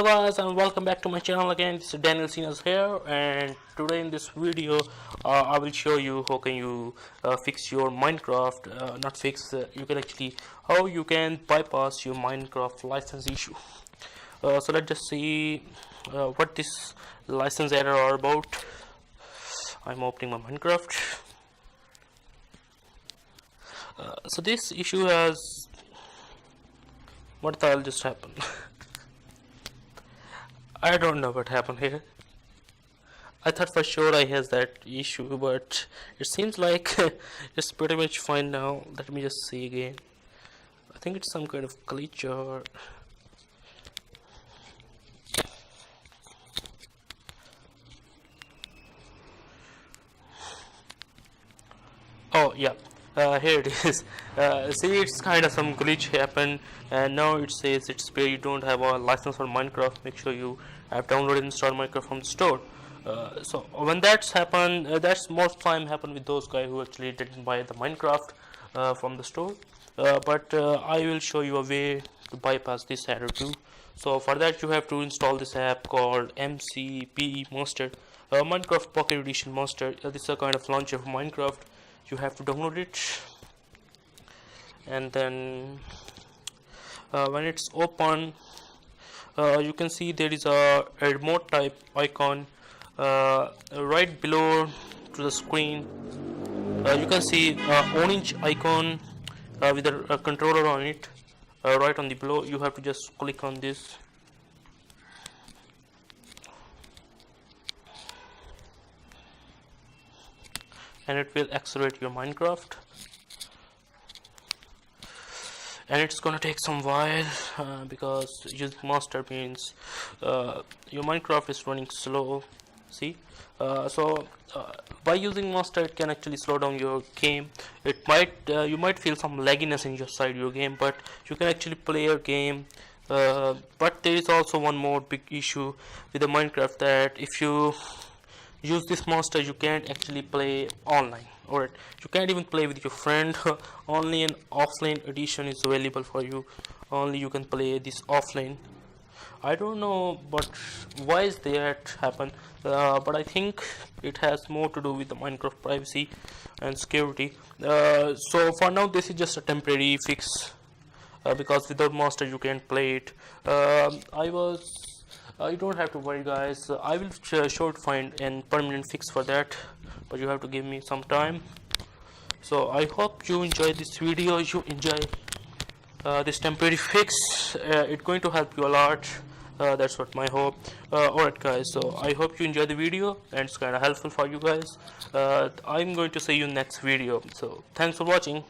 Hello guys, and welcome back to my channel again. This is Daniel Sinas here, and today in this video I will show you how can you fix your Minecraft, not fix, you can actually, how you can bypass your Minecraft license issue. So let's just see what this license error are about. I'm opening my Minecraft. So this issue has, what the hell just happened? I don't know what happened here. I thought for sure I has that issue, but it seems like it's pretty much fine now. Let me just see again. I think it's some kind of glitch or... Oh yeah, here it is. See, it's kind of some glitch happened, and now it says it's where you don't have a license for Minecraft. Make sure you have downloaded and installed Minecraft from the store. So when that's happened, that's most time happen with those guys who actually didn't buy the Minecraft from the store. But I will show you a way to bypass this error too. So for that you have to install this app called MCPE Master, Minecraft Pocket Edition Master. This is a kind of launcher for Minecraft. You have to download it, and then when it's open, you can see there is a remote type icon right below to the screen. You can see orange icon with a controller on it right on the below. You have to just click on this, and it will accelerate your Minecraft, and it's gonna take some while because using master means your Minecraft is running slow. See, by using master it can actually slow down your game. It might you might feel some lagginess inside your game, but you can actually play your game. But there is also one more big issue with the Minecraft, that if you use this master you can't actually play online, or you can't even play with your friend. Only an offline edition is available for you. Only you can play this offline. I don't know but why is that happen, but I think it has more to do with the Minecraft privacy and security. So for now this is just a temporary fix, because without master you can't play it. You don't have to worry guys, I will sure to find a permanent fix for that, but you have to give me some time. So I hope you enjoy this video, you enjoy this temporary fix. It's going to help you a lot. That's what my hope. Alright guys, so I hope you enjoy the video and it's kind of helpful for you guys. I'm going to see you next video, so thanks for watching.